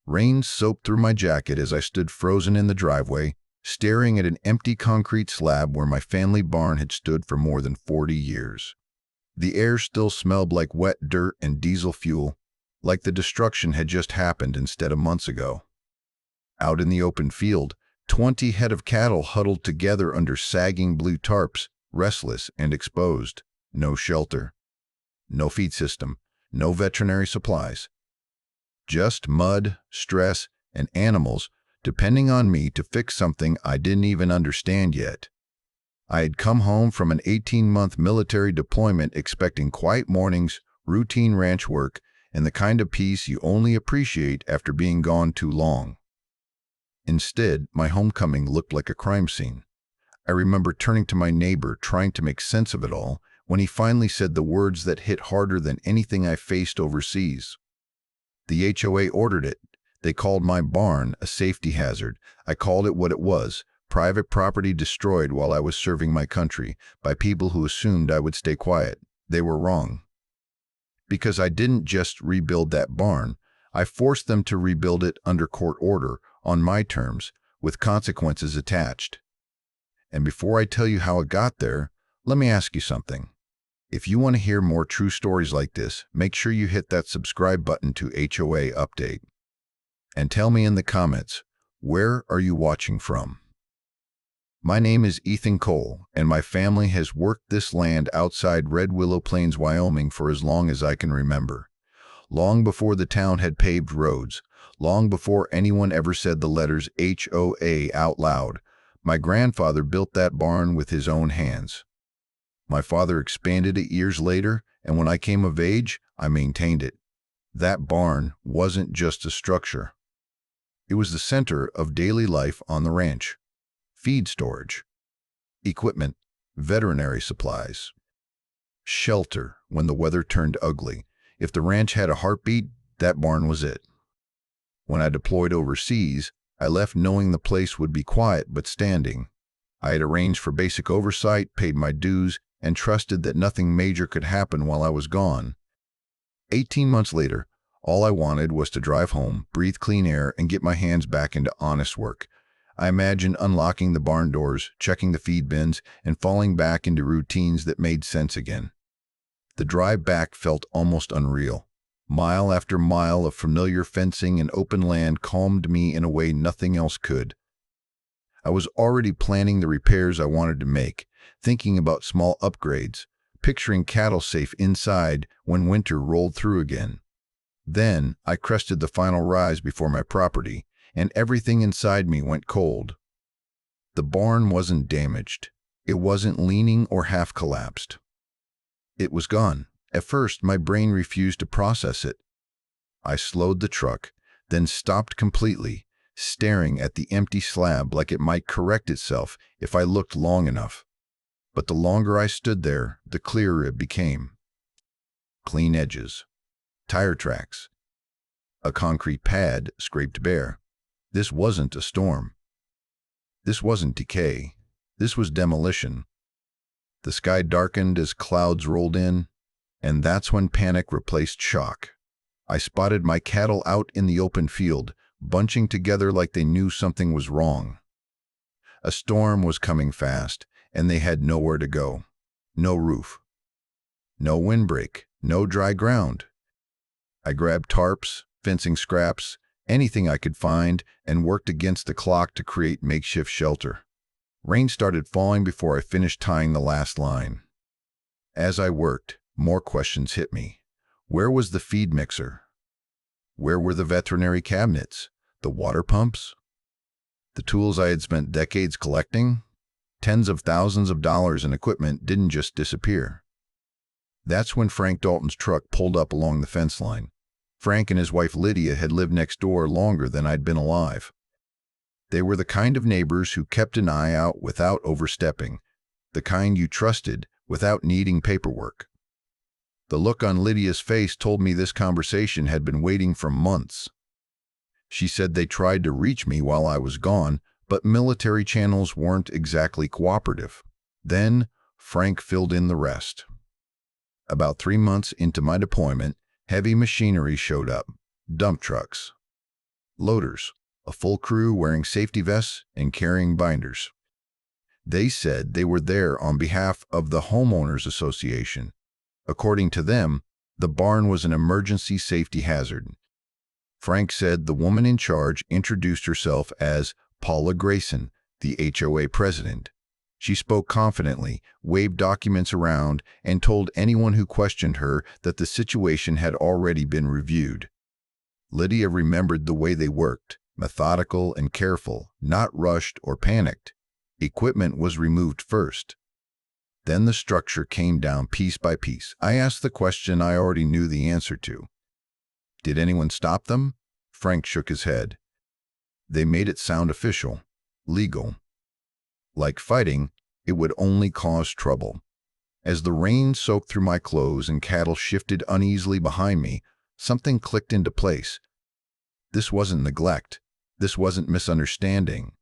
Rain soaked through my jacket as I stood frozen in the driveway, staring at an empty concrete slab where my family barn had stood for more than 40 years. The air still smelled like wet dirt and diesel fuel, like the destruction had just happened instead of months ago. Out in the open field, 20 head of cattle huddled together under sagging blue tarps, restless and exposed. No shelter, no feed system, no veterinary supplies. Just mud, stress, and animals depending on me to fix something I didn't even understand yet. I had come home from an 18-month military deployment expecting quiet mornings, routine ranch work, and the kind of peace you only appreciate after being gone too long. Instead, my homecoming looked like a crime scene. I remember turning to my neighbor trying to make sense of it all when he finally said the words that hit harder than anything I faced overseas. The HOA ordered it. They called my barn a safety hazard. I called it what it was, private property destroyed while I was serving my country by people who assumed I would stay quiet. They were wrong. Because I didn't just rebuild that barn, I forced them to rebuild it under court order, on my terms, with consequences attached. And before I tell you how it got there, let me ask you something. If you want to hear more true stories like this, make sure you hit that subscribe button to HOA Update. And tell me in the comments, where are you watching from? My name is Ethan Cole, and my family has worked this land outside Red Willow Plains, Wyoming for as long as I can remember. Long before the town had paved roads, long before anyone ever said the letters HOA out loud, my grandfather built that barn with his own hands. My father expanded it years later, and when I came of age, I maintained it. That barn wasn't just a structure. It was the center of daily life on the ranch. Feed storage, equipment, veterinary supplies, shelter when the weather turned ugly. If the ranch had a heartbeat, that barn was it. When I deployed overseas, I left knowing the place would be quiet but standing. I had arranged for basic oversight, paid my dues, and trusted that nothing major could happen while I was gone. 18 months later, all I wanted was to drive home, breathe clean air, and get my hands back into honest work. I imagined unlocking the barn doors, checking the feed bins, and falling back into routines that made sense again. The drive back felt almost unreal. Mile after mile of familiar fencing and open land calmed me in a way nothing else could. I was already planning the repairs I wanted to make, thinking about small upgrades, picturing cattle safe inside when winter rolled through again. Then I crested the final rise before my property, and everything inside me went cold. The barn wasn't damaged. It wasn't leaning or half collapsed. It was gone. At first, my brain refused to process it. I slowed the truck, then stopped completely, staring at the empty slab like it might correct itself if I looked long enough. But the longer I stood there, the clearer it became. Clean edges, tire tracks, a concrete pad scraped bare. This wasn't a storm. This wasn't decay. This was demolition. The sky darkened as clouds rolled in, and that's when panic replaced shock. I spotted my cattle out in the open field, bunching together like they knew something was wrong. A storm was coming fast, and they had nowhere to go. No roof. No windbreak. No dry ground. I grabbed tarps, fencing scraps, anything I could find, and worked against the clock to create makeshift shelter. Rain started falling before I finished tying the last line. As I worked, more questions hit me. Where was the feed mixer? Where were the veterinary cabinets? The water pumps? The tools I had spent decades collecting? Tens of thousands of dollars in equipment didn't just disappear. That's when Frank Dalton's truck pulled up along the fence line. Frank and his wife Lydia had lived next door longer than I'd been alive. They were the kind of neighbors who kept an eye out without overstepping, the kind you trusted without needing paperwork. The look on Lydia's face told me this conversation had been waiting for months. She said they tried to reach me while I was gone, but military channels weren't exactly cooperative. Then Frank filled in the rest. About 3 months into my deployment, heavy machinery showed up, dump trucks. Loaders, a full crew wearing safety vests and carrying binders. They said they were there on behalf of the Homeowners Association. According to them, the barn was an emergency safety hazard. Frank said the woman in charge introduced herself as Paula Grayson, the HOA president. She spoke confidently, waved documents around, and told anyone who questioned her that the situation had already been reviewed. Lydia remembered the way they worked, methodical and careful, not rushed or panicked. Equipment was removed first. Then the structure came down piece by piece. I asked the question I already knew the answer to. Did anyone stop them? Frank shook his head. They made it sound official, legal. Like fighting, it would only cause trouble. As the rain soaked through my clothes and cattle shifted uneasily behind me, something clicked into place. This wasn't neglect. This wasn't misunderstanding.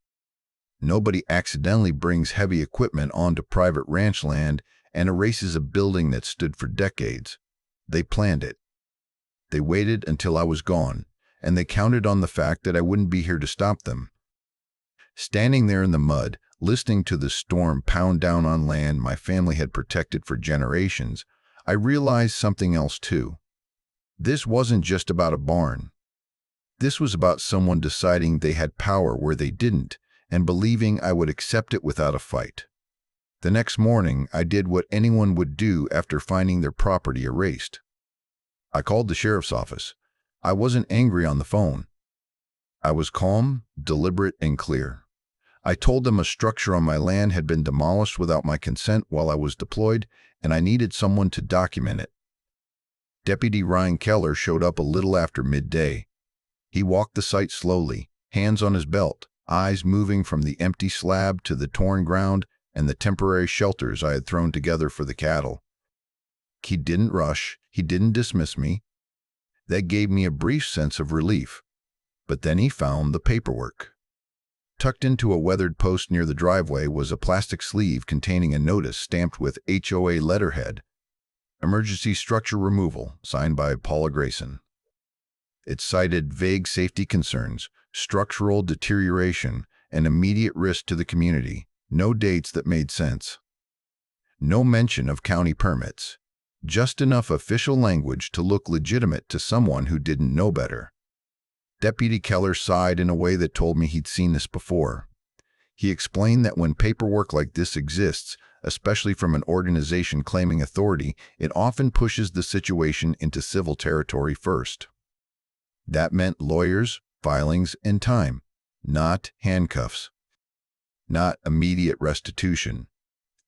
Nobody accidentally brings heavy equipment onto private ranch land and erases a building that stood for decades. They planned it. They waited until I was gone, and they counted on the fact that I wouldn't be here to stop them. Standing there in the mud, listening to the storm pound down on land my family had protected for generations, I realized something else too. This wasn't just about a barn. This was about someone deciding they had power where they didn't, and believing I would accept it without a fight. The next morning, I did what anyone would do after finding their property erased. I called the sheriff's office. I wasn't angry on the phone. I was calm, deliberate, and clear. I told them a structure on my land had been demolished without my consent while I was deployed, and I needed someone to document it. Deputy Ryan Keller showed up a little after midday. He walked the site slowly, hands on his belt, eyes moving from the empty slab to the torn ground and the temporary shelters I had thrown together for the cattle. He didn't rush. He didn't dismiss me. That gave me a brief sense of relief. But then he found the paperwork. Tucked into a weathered post near the driveway was a plastic sleeve containing a notice stamped with HOA letterhead. Emergency Structure Removal, signed by Paula Grayson. It cited vague safety concerns, structural deterioration, and immediate risk to the community. No dates that made sense. No mention of county permits. Just enough official language to look legitimate to someone who didn't know better. Deputy Keller sighed in a way that told me he'd seen this before. He explained that when paperwork like this exists, especially from an organization claiming authority, it often pushes the situation into civil territory first. That meant lawyers, filings, and time, not handcuffs, not immediate restitution.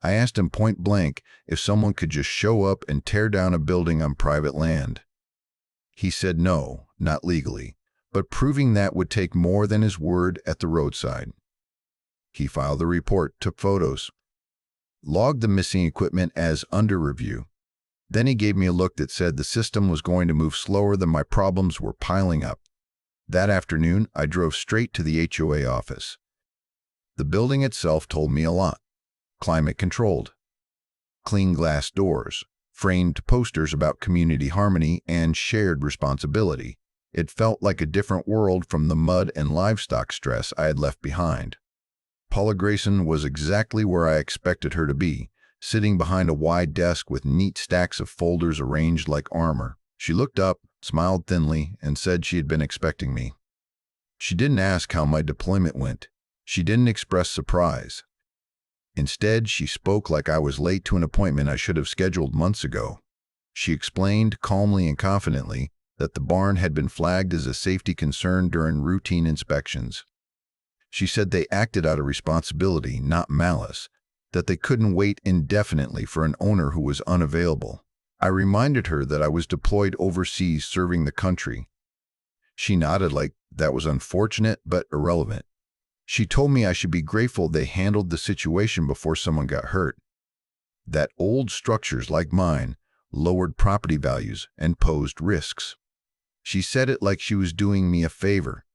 I asked him point blank if someone could just show up and tear down a building on private land. He said no, not legally, but proving that would take more than his word at the roadside. He filed the report, took photos, logged the missing equipment as under review. Then he gave me a look that said the system was going to move slower than my problems were piling up. That afternoon, I drove straight to the HOA office. The building itself told me a lot. Climate controlled. Clean glass doors. Framed posters about community harmony and shared responsibility. It felt like a different world from the mud and livestock stress I had left behind. Paula Grayson was exactly where I expected her to be, sitting behind a wide desk with neat stacks of folders arranged like armor. She looked up, smiled thinly, and said she had been expecting me. She didn't ask how my deployment went. She didn't express surprise. Instead, she spoke like I was late to an appointment I should have scheduled months ago. She explained, calmly and confidently, that the barn had been flagged as a safety concern during routine inspections. She said they acted out of responsibility, not malice, that they couldn't wait indefinitely for an owner who was unavailable. I reminded her that I was deployed overseas serving the country. She nodded like that was unfortunate but irrelevant. She told me I should be grateful they handled the situation before someone got hurt. That old structures like mine lowered property values and posed risks. She said it like she was doing me a favor.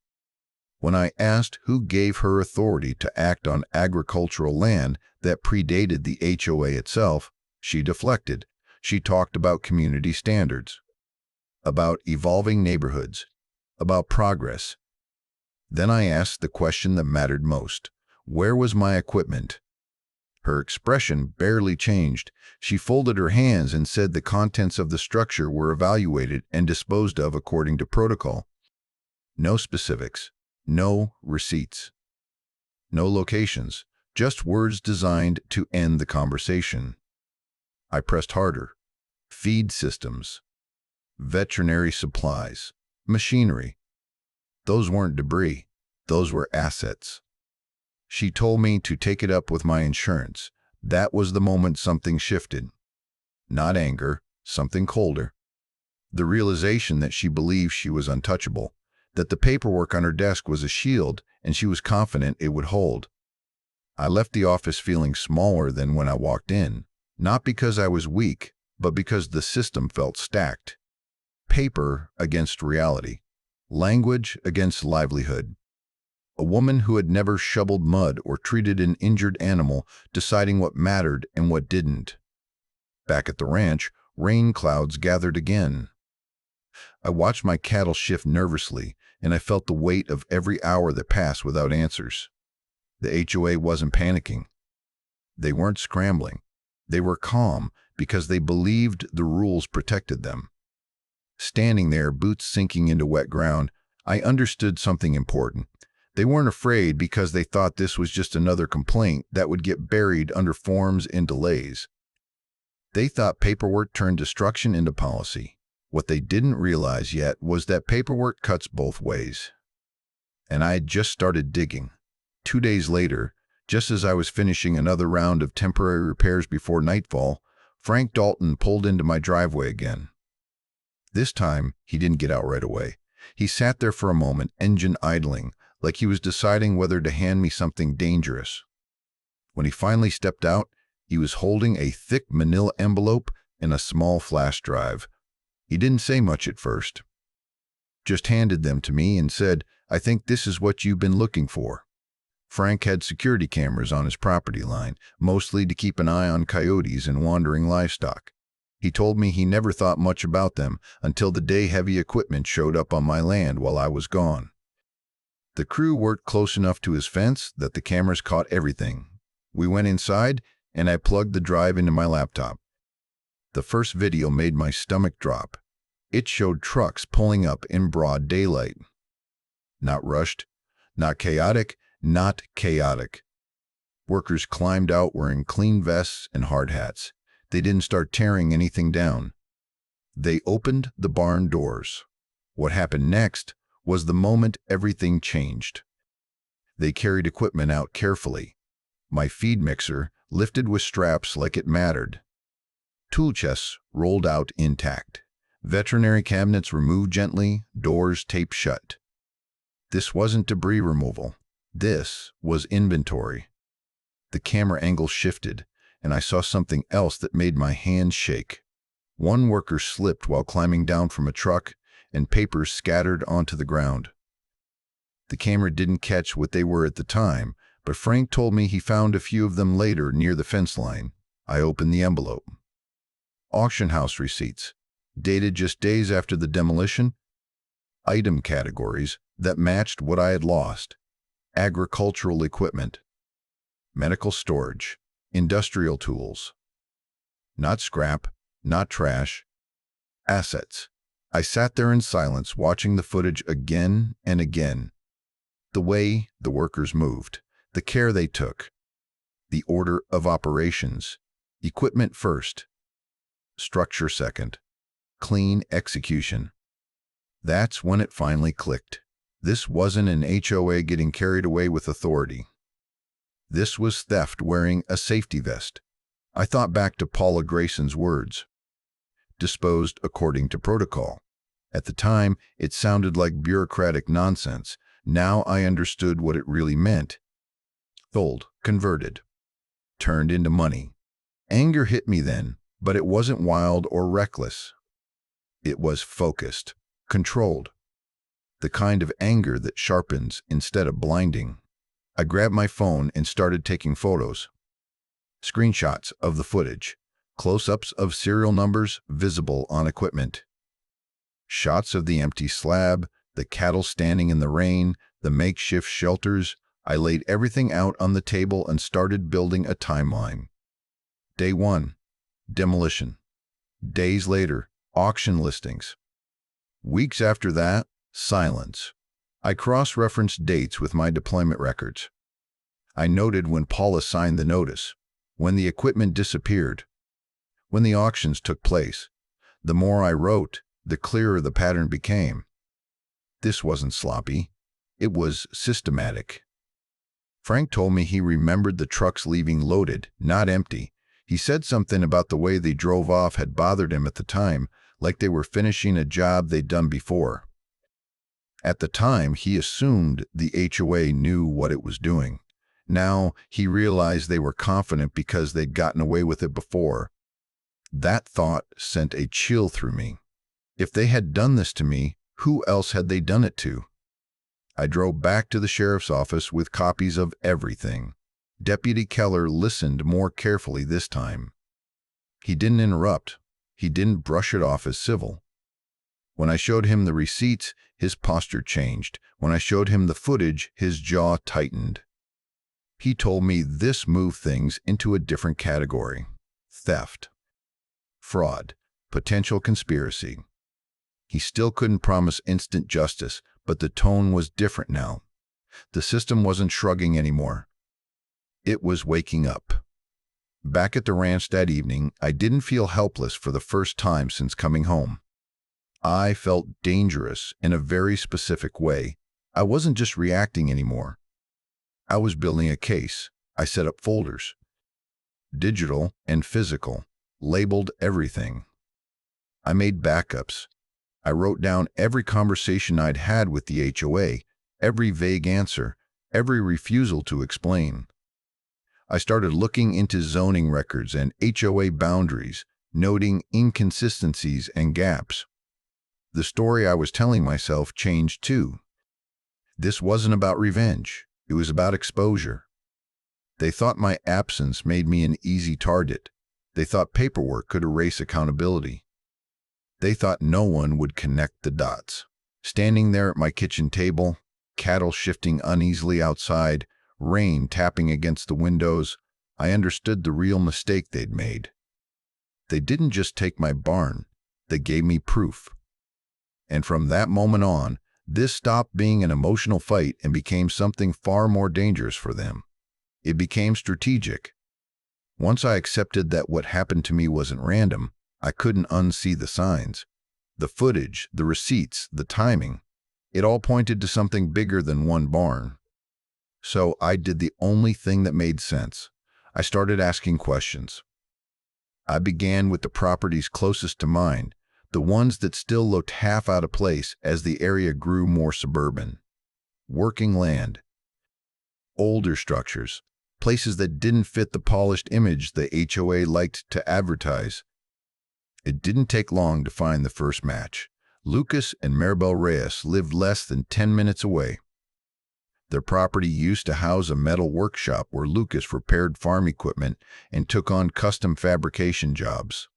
When I asked who gave her authority to act on agricultural land that predated the HOA itself, she deflected. She talked about community standards, about evolving neighborhoods, about progress. Then I asked the question that mattered most. Where was my equipment? Her expression barely changed. She folded her hands and said the contents of the structure were evaluated and disposed of according to protocol. No specifics, no receipts, no locations, just words designed to end the conversation. I pressed harder. Feed systems, veterinary supplies, machinery. Those weren't debris. Those were assets. She told me to take it up with my insurance. That was the moment something shifted. Not anger, something colder. The realization that she believed she was untouchable, that the paperwork on her desk was a shield and she was confident it would hold. I left the office feeling smaller than when I walked in, not because I was weak, but because the system felt stacked. Paper against reality. Language against livelihood. A woman who had never shoveled mud or treated an injured animal, deciding what mattered and what didn't. Back at the ranch, rain clouds gathered again. I watched my cattle shift nervously, and I felt the weight of every hour that passed without answers. The HOA wasn't panicking. They weren't scrambling. They were calm because they believed the rules protected them. Standing there, boots sinking into wet ground, I understood something important. They weren't afraid because they thought this was just another complaint that would get buried under forms and delays. They thought paperwork turned destruction into policy. What they didn't realize yet was that paperwork cuts both ways. And I had just started digging. 2 days later, just as I was finishing another round of temporary repairs before nightfall, Frank Dalton pulled into my driveway again. This time, he didn't get out right away. He sat there for a moment, engine idling, like he was deciding whether to hand me something dangerous. When he finally stepped out, he was holding a thick manila envelope and a small flash drive. He didn't say much at first. Just handed them to me and said, "I think this is what you've been looking for." Frank had security cameras on his property line, mostly to keep an eye on coyotes and wandering livestock. He told me he never thought much about them until the day heavy equipment showed up on my land while I was gone. The crew worked close enough to his fence that the cameras caught everything. We went inside, and I plugged the drive into my laptop. The first video made my stomach drop. It showed trucks pulling up in broad daylight. Not rushed, not chaotic, not chaotic. Workers climbed out wearing clean vests and hard hats. They didn't start tearing anything down. They opened the barn doors. What happened next was the moment everything changed. They carried equipment out carefully. My feed mixer lifted with straps like it mattered. Tool chests rolled out intact. Veterinary cabinets removed gently, doors taped shut. This wasn't debris removal. This was inventory. The camera angle shifted, and I saw something else that made my hands shake. One worker slipped while climbing down from a truck, and papers scattered onto the ground. The camera didn't catch what they were at the time, but Frank told me he found a few of them later near the fence line. I opened the envelope. Auction house receipts, dated just days after the demolition. Item categories that matched what I had lost. Agricultural equipment, medical storage, industrial tools. Not scrap, not trash. Assets. I sat there in silence, watching the footage again and again. The way the workers moved, the care they took, the order of operations. Equipment first, structure second, clean execution. That's when it finally clicked. This wasn't an HOA getting carried away with authority. This was theft wearing a safety vest. I thought back to Paula Grayson's words. Disposed according to protocol. At the time, it sounded like bureaucratic nonsense. Now I understood what it really meant. Sold, converted, turned into money. Anger hit me then, but it wasn't wild or reckless. It was focused, controlled. The kind of anger that sharpens instead of blinding. I grabbed my phone and started taking photos. Screenshots of the footage. Close-ups of serial numbers visible on equipment. Shots of the empty slab, the cattle standing in the rain, the makeshift shelters. I laid everything out on the table and started building a timeline. Day 1, demolition. Days later, auction listings. Weeks after that, silence. I cross-referenced dates with my deployment records. I noted when Paula signed the notice, when the equipment disappeared, when the auctions took place. The more I wrote, the clearer the pattern became. This wasn't sloppy. It was systematic. Frank told me he remembered the trucks leaving loaded, not empty. He said something about the way they drove off had bothered him at the time, like they were finishing a job they'd done before. At the time, he assumed the HOA knew what it was doing. Now, he realized they were confident because they'd gotten away with it before. That thought sent a chill through me. If they had done this to me, who else had they done it to? I drove back to the sheriff's office with copies of everything. Deputy Keller listened more carefully this time. He didn't interrupt. He didn't brush it off as civil. When I showed him the receipts, his posture changed. When I showed him the footage, his jaw tightened. He told me this moved things into a different category: theft, fraud, potential conspiracy. He still couldn't promise instant justice, but the tone was different now. The system wasn't shrugging anymore. It was waking up. Back at the ranch that evening, I didn't feel helpless for the first time since coming home. I felt dangerous in a very specific way. I wasn't just reacting anymore. I was building a case. I set up folders, digital and physical, labeled everything. I made backups. I wrote down every conversation I'd had with the HOA, every vague answer, every refusal to explain. I started looking into zoning records and HOA boundaries, noting inconsistencies and gaps. The story I was telling myself changed too. This wasn't about revenge. It was about exposure. They thought my absence made me an easy target. They thought paperwork could erase accountability. They thought no one would connect the dots. Standing there at my kitchen table, cattle shifting uneasily outside, rain tapping against the windows, I understood the real mistake they'd made. They didn't just take my barn, they gave me proof. And from that moment on, this stopped being an emotional fight and became something far more dangerous for them. It became strategic. Once I accepted that what happened to me wasn't random, I couldn't unsee the signs. The footage, the receipts, the timing. It all pointed to something bigger than one barn. So I did the only thing that made sense. I started asking questions. I began with the properties closest to mine, the ones that still looked half out of place as the area grew more suburban. Working land, older structures, places that didn't fit the polished image the HOA liked to advertise. It didn't take long to find the first match. Lucas and Maribel Reyes lived less than 10 minutes away. Their property used to house a metal workshop where Lucas repaired farm equipment and took on custom fabrication jobs.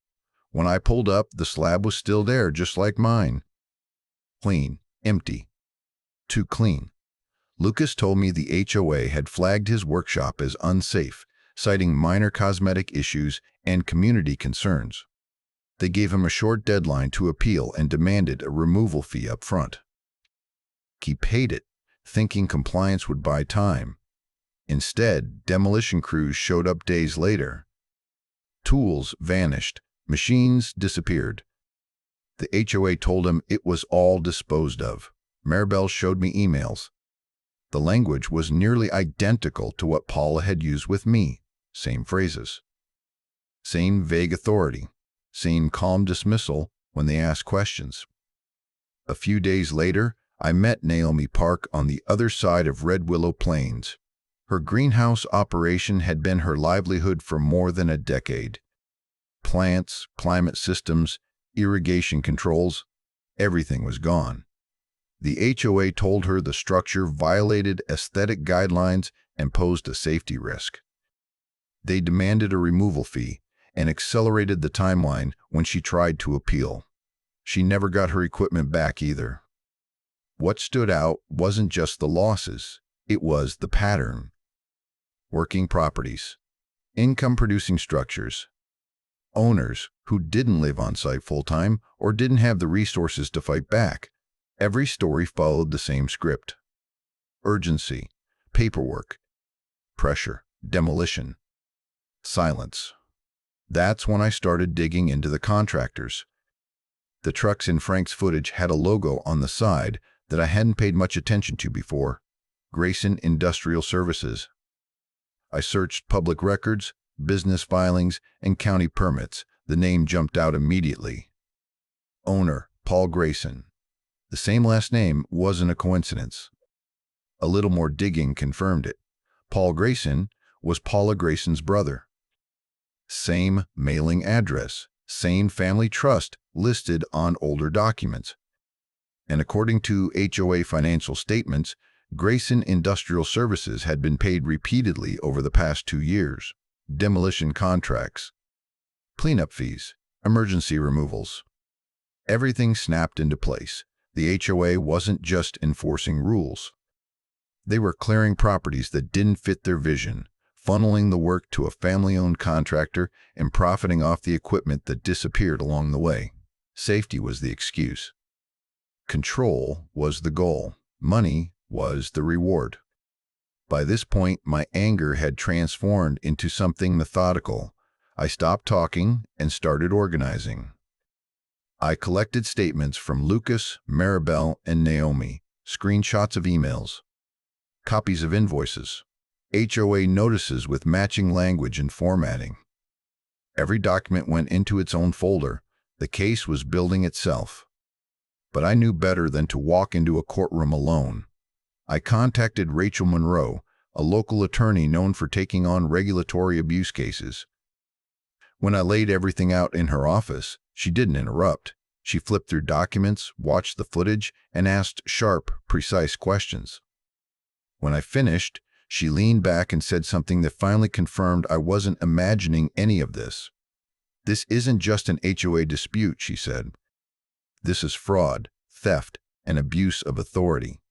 When I pulled up, the slab was still there, just like mine. Clean, empty, too clean. Lucas told me the HOA had flagged his workshop as unsafe, citing minor cosmetic issues and community concerns. They gave him a short deadline to appeal and demanded a removal fee up front. He paid it, thinking compliance would buy time. Instead, demolition crews showed up days later. Tools vanished. Machines disappeared. The HOA told him it was all disposed of. Maribel showed me emails. The language was nearly identical to what Paula had used with me. Same phrases. Same vague authority. Same calm dismissal when they asked questions. A few days later, I met Naomi Park on the other side of Red Willow Plains. Her greenhouse operation had been her livelihood for more than a decade. Plants, climate systems, irrigation controls, everything was gone. The HOA told her the structure violated aesthetic guidelines and posed a safety risk. They demanded a removal fee and accelerated the timeline when she tried to appeal. She never got her equipment back either. What stood out wasn't just the losses, it was the pattern. Working properties, income-producing structures, owners who didn't live on site full-time or didn't have the resources to fight back. Every story followed the same script. Urgency, paperwork, pressure, demolition, silence. That's when I started digging into the contractors. The trucks in Frank's footage had a logo on the side that I hadn't paid much attention to before: Grayson Industrial Services. I searched public records, business filings, and county permits. The name jumped out immediately. Owner, Paul Grayson. The same last name wasn't a coincidence. A little more digging confirmed it. Paul Grayson was Paula Grayson's brother. Same mailing address, same family trust listed on older documents. And according to HOA financial statements, Grayson Industrial Services had been paid repeatedly over the past 2 years. Demolition contracts, cleanup fees, emergency removals. Everything snapped into place. The HOA wasn't just enforcing rules. They were clearing properties that didn't fit their vision, funneling the work to a family-owned contractor and profiting off the equipment that disappeared along the way. Safety was the excuse. Control was the goal. Money was the reward. By this point, my anger had transformed into something methodical. I stopped talking and started organizing. I collected statements from Lucas, Maribel, and Naomi, screenshots of emails, copies of invoices, HOA notices with matching language and formatting. Every document went into its own folder. The case was building itself. But I knew better than to walk into a courtroom alone. I contacted Rachel Monroe, a local attorney known for taking on regulatory abuse cases. When I laid everything out in her office, she didn't interrupt. She flipped through documents, watched the footage, and asked sharp, precise questions. When I finished, she leaned back and said something that finally confirmed I wasn't imagining any of this. "This isn't just an HOA dispute," she said. "This is fraud, theft, and abuse of authority."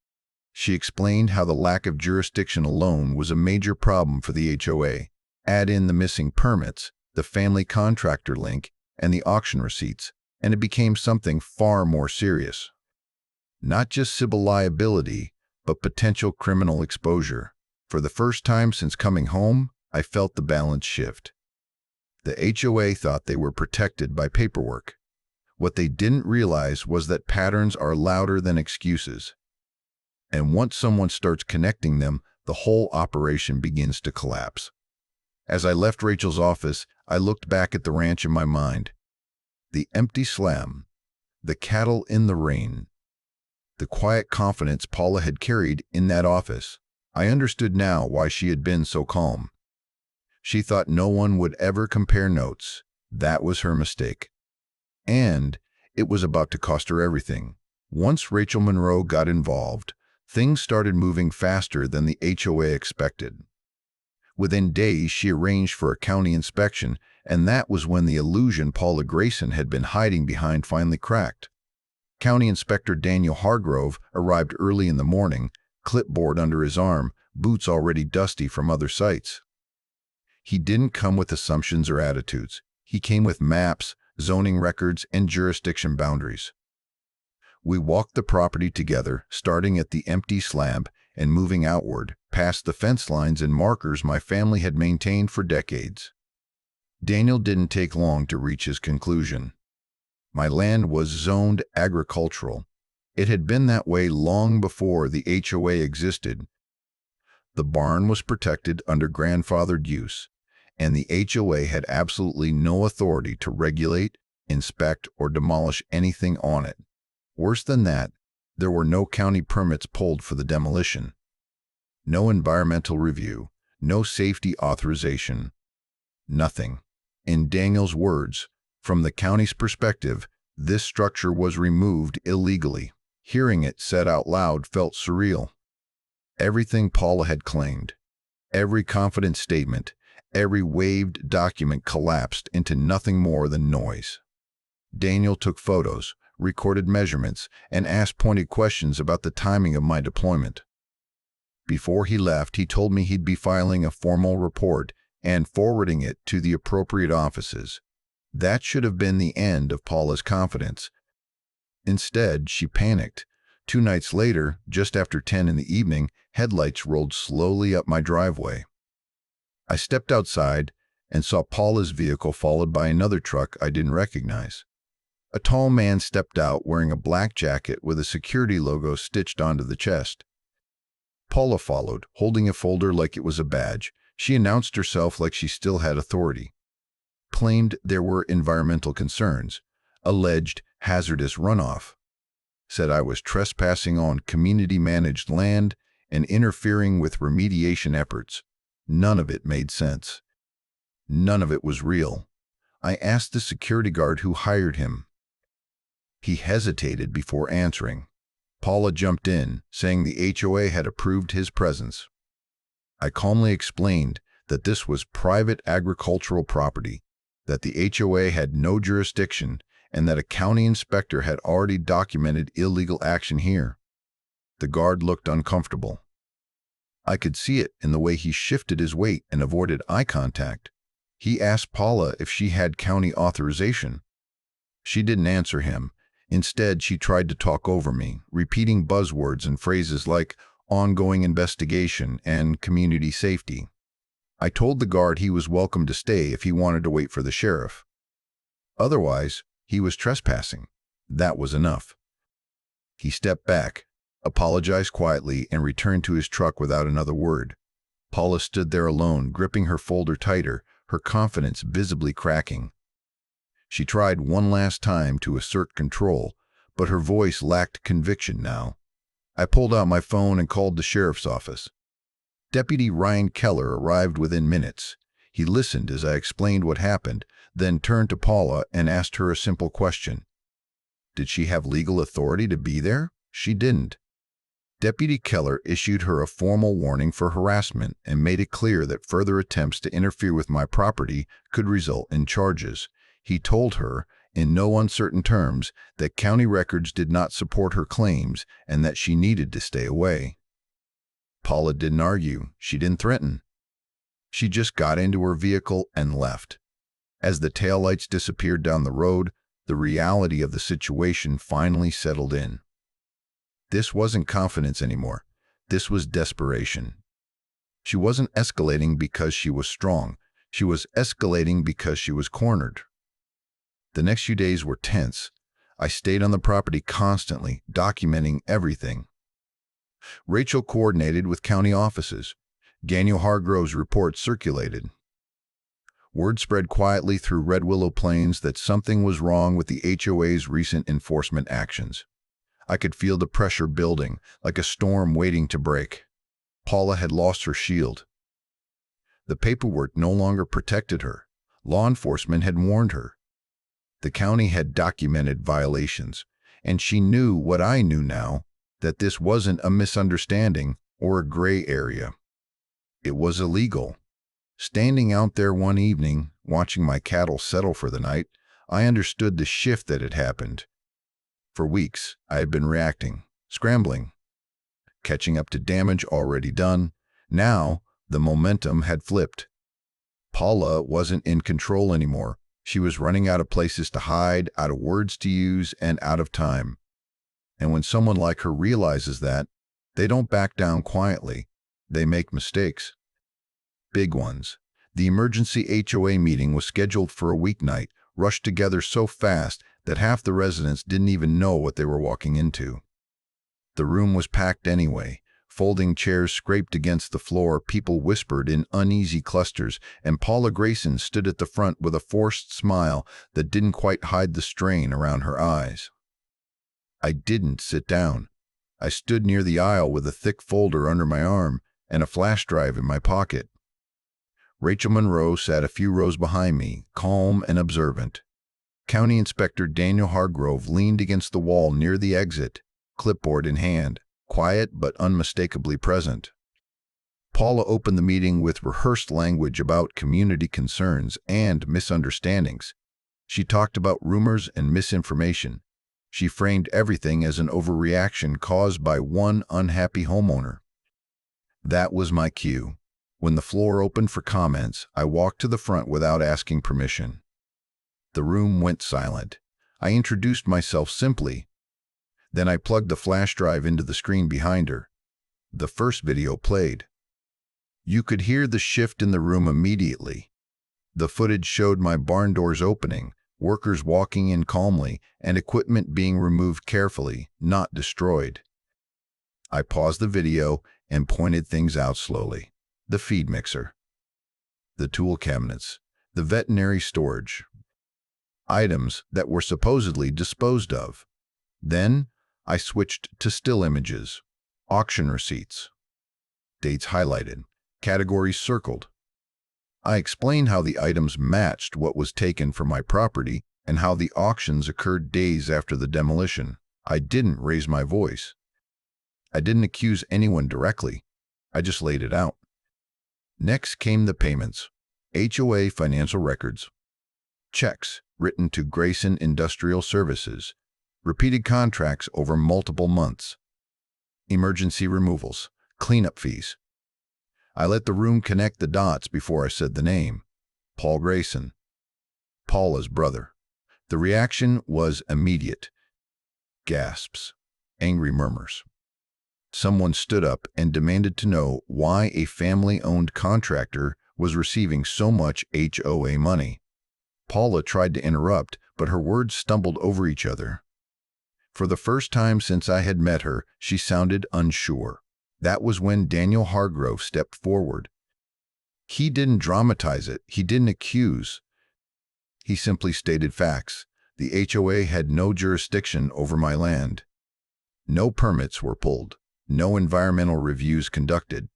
She explained how the lack of jurisdiction alone was a major problem for the HOA. Add in the missing permits, the family contractor link, and the auction receipts, and it became something far more serious. Not just civil liability, but potential criminal exposure. For the first time since coming home, I felt the balance shift. The HOA thought they were protected by paperwork. What they didn't realize was that patterns are louder than excuses. And once someone starts connecting them, the whole operation begins to collapse. As I left Rachel's office, I looked back at the ranch in my mind. The empty slab, the cattle in the rain, the quiet confidence Paula had carried in that office. I understood now why she had been so calm. She thought no one would ever compare notes. That was her mistake. And it was about to cost her everything. Once Rachel Monroe got involved, things started moving faster than the HOA expected. Within days, she arranged for a county inspection, and that was when the illusion Paula Grayson had been hiding behind finally cracked. County Inspector Daniel Hargrove arrived early in the morning, clipboard under his arm, boots already dusty from other sites. He didn't come with assumptions or attitudes. He came with maps, zoning records, and jurisdiction boundaries. We walked the property together, starting at the empty slab and moving outward, past the fence lines and markers my family had maintained for decades. Daniel didn't take long to reach his conclusion. My land was zoned agricultural. It had been that way long before the HOA existed. The barn was protected under grandfathered use, and the HOA had absolutely no authority to regulate, inspect, or demolish anything on it. Worse than that, there were no county permits pulled for the demolition. No environmental review, no safety authorization, nothing. In Daniel's words, from the county's perspective, this structure was removed illegally. Hearing it said out loud felt surreal. Everything Paula had claimed, every confident statement, every waived document collapsed into nothing more than noise. Daniel took photos, recorded measurements, and asked pointed questions about the timing of my deployment. Before he left, he told me he'd be filing a formal report and forwarding it to the appropriate offices. That should have been the end of Paula's confidence. Instead, she panicked. 2 nights later, just after 10 in the evening, headlights rolled slowly up my driveway. I stepped outside and saw Paula's vehicle followed by another truck I didn't recognize. A tall man stepped out wearing a black jacket with a security logo stitched onto the chest. Paula followed, holding a folder like it was a badge. She announced herself like she still had authority. Claimed there were environmental concerns. Alleged hazardous runoff. Said I was trespassing on community-managed land and interfering with remediation efforts. None of it made sense. None of it was real. I asked the security guard who hired him. He hesitated before answering. Paula jumped in, saying the HOA had approved his presence. I calmly explained that this was private agricultural property, that the HOA had no jurisdiction, and that a county inspector had already documented illegal action here. The guard looked uncomfortable. I could see it in the way he shifted his weight and avoided eye contact. He asked Paula if she had county authorization. She didn't answer him. Instead, she tried to talk over me, repeating buzzwords and phrases like ongoing investigation and community safety. I told the guard he was welcome to stay if he wanted to wait for the sheriff. Otherwise, he was trespassing. That was enough. He stepped back, apologized quietly, and returned to his truck without another word. Paula stood there alone, gripping her folder tighter, her confidence visibly cracking. She tried one last time to assert control, but her voice lacked conviction now. I pulled out my phone and called the sheriff's office. Deputy Ryan Keller arrived within minutes. He listened as I explained what happened, then turned to Paula and asked her a simple question. Did she have legal authority to be there? She didn't. Deputy Keller issued her a formal warning for harassment and made it clear that further attempts to interfere with my property could result in charges. He told her, in no uncertain terms, that county records did not support her claims and that she needed to stay away. Paula didn't argue. She didn't threaten. She just got into her vehicle and left. As the taillights disappeared down the road, the reality of the situation finally settled in. This wasn't confidence anymore. This was desperation. She wasn't escalating because she was strong. She was escalating because she was cornered. The next few days were tense. I stayed on the property constantly, documenting everything. Rachel coordinated with county offices. Daniel Hargrove's report circulated. Word spread quietly through Red Willow Plains that something was wrong with the HOA's recent enforcement actions. I could feel the pressure building, like a storm waiting to break. Paula had lost her shield. The paperwork no longer protected her. Law enforcement had warned her. The county had documented violations, and she knew what I knew now, that this wasn't a misunderstanding or a gray area. It was illegal. Standing out there one evening, watching my cattle settle for the night, I understood the shift that had happened. For weeks, I had been reacting, scrambling, catching up to damage already done. Now, the momentum had flipped. Paula wasn't in control anymore. She was running out of places to hide, out of words to use, and out of time. And when someone like her realizes that, they don't back down quietly. They make mistakes. Big ones. The emergency HOA meeting was scheduled for a weeknight, rushed together so fast that half the residents didn't even know what they were walking into. The room was packed anyway. Folding chairs scraped against the floor, people whispered in uneasy clusters, and Paula Grayson stood at the front with a forced smile that didn't quite hide the strain around her eyes. I didn't sit down. I stood near the aisle with a thick folder under my arm and a flash drive in my pocket. Rachel Monroe sat a few rows behind me, calm and observant. County Inspector Daniel Hargrove leaned against the wall near the exit, clipboard in hand, quiet but unmistakably present. Paula opened the meeting with rehearsed language about community concerns and misunderstandings. She talked about rumors and misinformation. She framed everything as an overreaction caused by one unhappy homeowner. That was my cue. When the floor opened for comments, I walked to the front without asking permission. The room went silent. I introduced myself simply. Then I plugged the flash drive into the screen behind her. The first video played. You could hear the shift in the room immediately. The footage showed my barn doors opening, workers walking in calmly, and equipment being removed carefully, not destroyed. I paused the video and pointed things out slowly. The feed mixer, the tool cabinets, the veterinary storage, items that were supposedly disposed of. Then I switched to still images, auction receipts, dates highlighted, categories circled. I explained how the items matched what was taken from my property and how the auctions occurred days after the demolition. I didn't raise my voice. I didn't accuse anyone directly. I just laid it out. Next came the payments. HOA financial records, checks written to Grayson Industrial Services, repeated contracts over multiple months, emergency removals, cleanup fees. I let the room connect the dots before I said the name. Paul Grayson. Paula's brother. The reaction was immediate. Gasps. Angry murmurs. Someone stood up and demanded to know why a family-owned contractor was receiving so much HOA money. Paula tried to interrupt, but her words stumbled over each other. For the first time since I had met her, she sounded unsure. That was when Daniel Hargrove stepped forward. He didn't dramatize it. He didn't accuse. He simply stated facts. The HOA had no jurisdiction over my land. No permits were pulled. No environmental reviews conducted.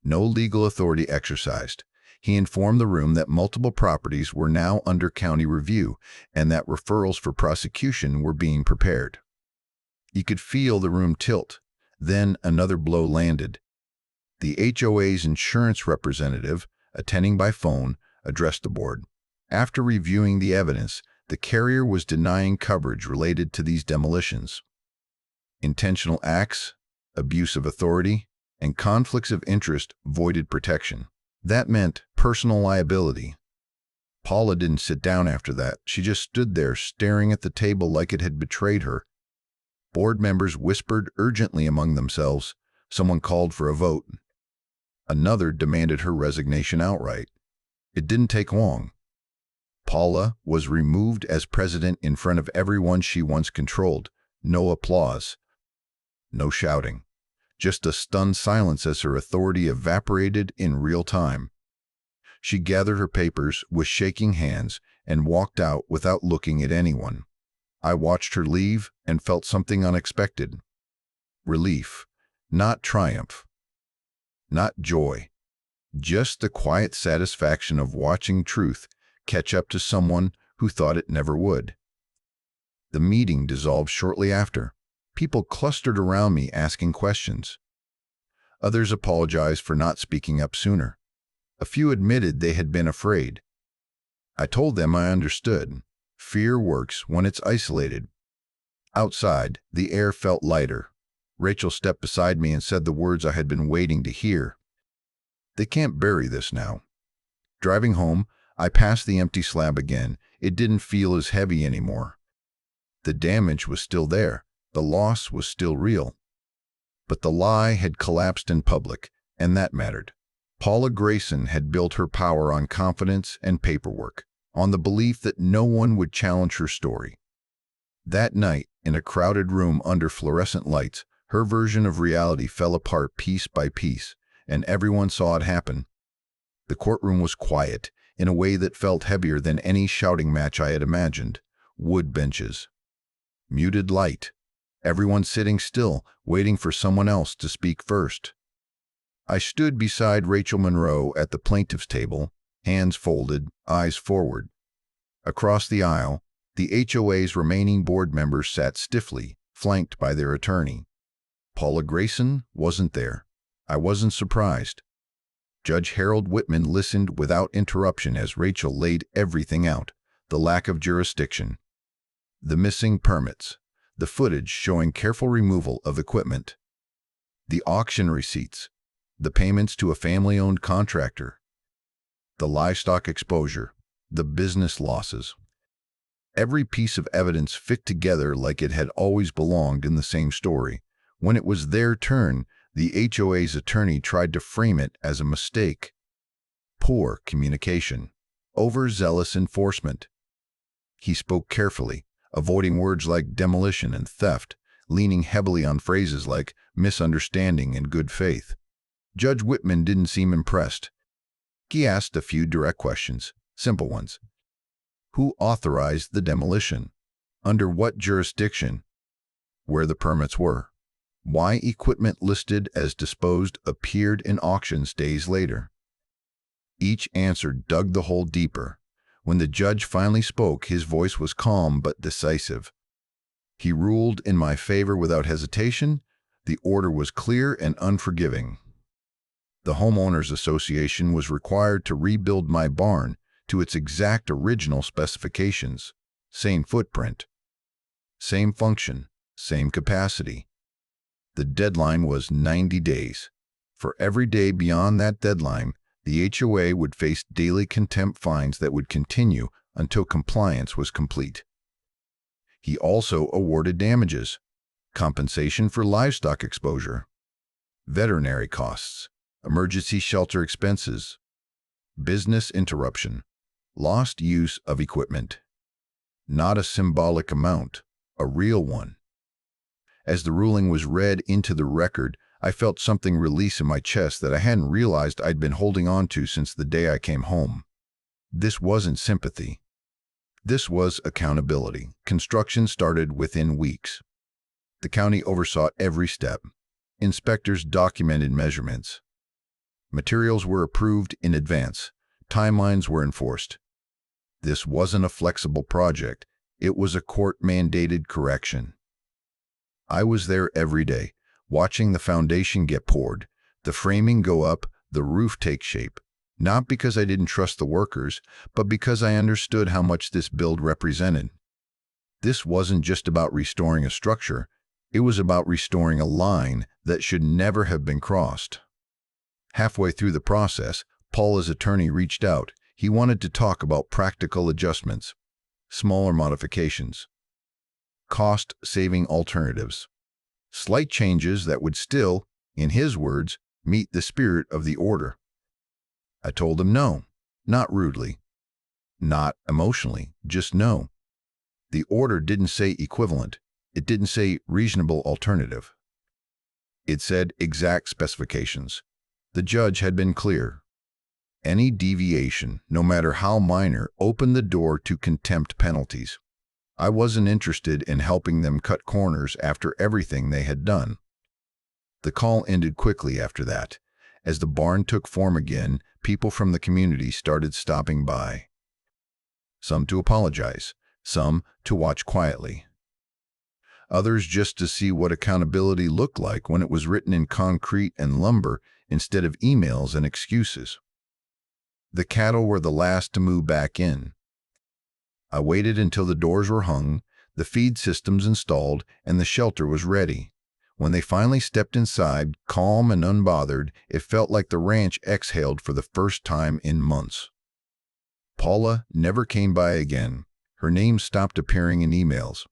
No legal authority exercised. He informed the room that multiple properties were now under county review and that referrals for prosecution were being prepared. You could feel the room tilt. Then another blow landed. The HOA's insurance representative, attending by phone, addressed the board. After reviewing the evidence, the carrier was denying coverage related to these demolitions. Intentional acts, abuse of authority, and conflicts of interest voided protection. That meant personal liability. Paula didn't sit down after that. She just stood there staring at the table like it had betrayed her. Board members whispered urgently among themselves. Someone called for a vote. Another demanded her resignation outright. It didn't take long. Paula was removed as president in front of everyone she once controlled. No applause. No shouting. Just a stunned silence as her authority evaporated in real time. She gathered her papers with shaking hands and walked out without looking at anyone. I watched her leave and felt something unexpected. Relief, not triumph, not joy. Just the quiet satisfaction of watching truth catch up to someone who thought it never would. The meeting dissolved shortly after. People clustered around me asking questions. Others apologized for not speaking up sooner. A few admitted they had been afraid. I told them I understood. Fear works when it's isolated. Outside, the air felt lighter. Rachel stepped beside me and said the words I had been waiting to hear. They can't bury this now. Driving home, I passed the empty slab again. It didn't feel as heavy anymore. The damage was still there. The loss was still real. But the lie had collapsed in public, and that mattered. Paula Grayson had built her power on confidence and paperwork, on the belief that no one would challenge her story. That night, in a crowded room under fluorescent lights, her version of reality fell apart piece by piece, and everyone saw it happen. The courtroom was quiet, in a way that felt heavier than any shouting match I had imagined. Wood benches. Muted light. Everyone sitting still, waiting for someone else to speak first. I stood beside Rachel Monroe at the plaintiff's table, hands folded, eyes forward. Across the aisle, the HOA's remaining board members sat stiffly, flanked by their attorney. Paula Grayson wasn't there. I wasn't surprised. Judge Harold Whitman listened without interruption as Rachel laid everything out: the lack of jurisdiction, the missing permits, the footage showing careful removal of equipment, the auction receipts, the payments to a family-owned contractor, the livestock exposure, the business losses. Every piece of evidence fit together like it had always belonged in the same story. When it was their turn, the HOA's attorney tried to frame it as a mistake. Poor communication. Overzealous enforcement. He spoke carefully, avoiding words like demolition and theft, leaning heavily on phrases like misunderstanding and good faith. Judge Whitman didn't seem impressed. He asked a few direct questions, simple ones. Who authorized the demolition? Under what jurisdiction? Where the permits were? Why equipment listed as disposed appeared in auctions days later? Each answer dug the hole deeper. When the judge finally spoke, his voice was calm but decisive. He ruled in my favor without hesitation. The order was clear and unforgiving. The Homeowners Association was required to rebuild my barn to its exact original specifications. Same footprint, same function, same capacity. The deadline was 90 days. For every day beyond that deadline, the HOA would face daily contempt fines that would continue until compliance was complete. He also awarded damages, compensation for livestock exposure, veterinary costs, emergency shelter expenses, business interruption, lost use of equipment. Not a symbolic amount, a real one. As the ruling was read into the record, I felt something release in my chest that I hadn't realized I'd been holding on to since the day I came home. This wasn't sympathy. This was accountability. Construction started within weeks. The county oversaw every step. Inspectors documented measurements. Materials were approved in advance. Timelines were enforced. This wasn't a flexible project. It was a court-mandated correction. I was there every day, watching the foundation get poured, the framing go up, the roof take shape. Not because I didn't trust the workers, but because I understood how much this build represented. This wasn't just about restoring a structure. It was about restoring a line that should never have been crossed. Halfway through the process, Paula's attorney reached out. He wanted to talk about practical adjustments, smaller modifications, cost-saving alternatives, slight changes that would still, in his words, meet the spirit of the order. I told him no, not rudely, not emotionally, just no. The order didn't say equivalent. It didn't say reasonable alternative. It said exact specifications. The judge had been clear. Any deviation, no matter how minor, opened the door to contempt penalties. I wasn't interested in helping them cut corners after everything they had done. The call ended quickly after that. As the barn took form again, people from the community started stopping by. Some to apologize, some to watch quietly. Others just to see what accountability looked like when it was written in concrete and lumber instead of emails and excuses. The cattle were the last to move back in. I waited until the doors were hung, the feed systems installed, and the shelter was ready. When they finally stepped inside, calm and unbothered, it felt like the ranch exhaled for the first time in months. Paula never came by again. Her name stopped appearing in emails.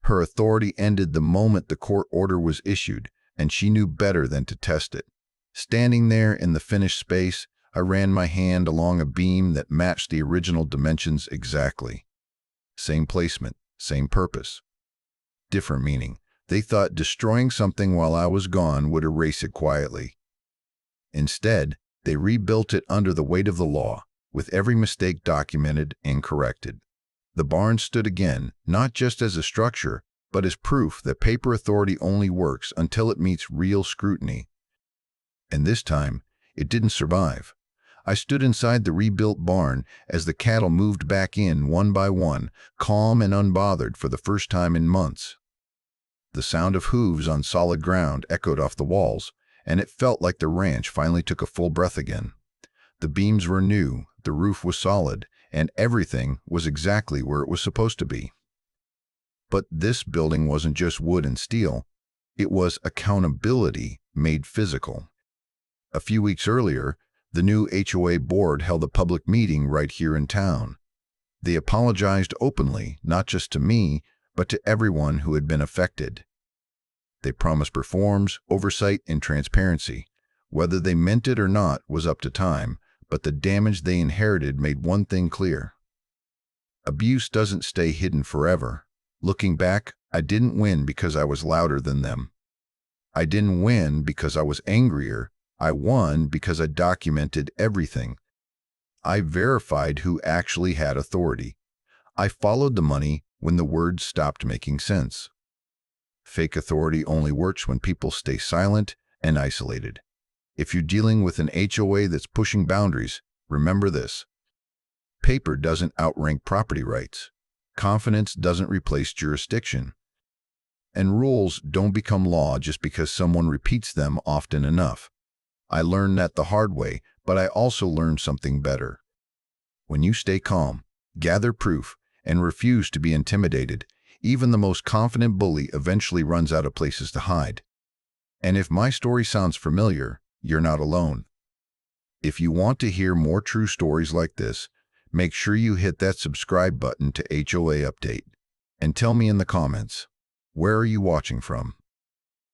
Her authority ended the moment the court order was issued, and she knew better than to test it. Standing there in the finished space, I ran my hand along a beam that matched the original dimensions exactly. Same placement, same purpose. Different meaning. They thought destroying something while I was gone would erase it quietly. Instead, they rebuilt it under the weight of the law, with every mistake documented and corrected. The barn stood again, not just as a structure, but as proof that paper authority only works until it meets real scrutiny. And this time, it didn't survive. I stood inside the rebuilt barn as the cattle moved back in one by one, calm and unbothered for the first time in months. The sound of hooves on solid ground echoed off the walls, and it felt like the ranch finally took a full breath again. The beams were new, the roof was solid, and everything was exactly where it was supposed to be. But this building wasn't just wood and steel. It was accountability made physical. A few weeks earlier, the new HOA board held a public meeting right here in town. They apologized openly, not just to me, but to everyone who had been affected. They promised reforms, oversight, and transparency. Whether they meant it or not was up to time, but the damage they inherited made one thing clear. Abuse doesn't stay hidden forever. Looking back, I didn't win because I was louder than them. I didn't win because I was angrier. I won because I documented everything. I verified who actually had authority. I followed the money when the words stopped making sense. Fake authority only works when people stay silent and isolated. If you're dealing with an HOA that's pushing boundaries, remember this. Paper doesn't outrank property rights. Confidence doesn't replace jurisdiction. And rules don't become law just because someone repeats them often enough. I learned that the hard way, but I also learned something better. When you stay calm, gather proof, and refuse to be intimidated, even the most confident bully eventually runs out of places to hide. And if my story sounds familiar, you're not alone. If you want to hear more true stories like this, make sure you hit that subscribe button to HOA Update. And tell me in the comments, where are you watching from?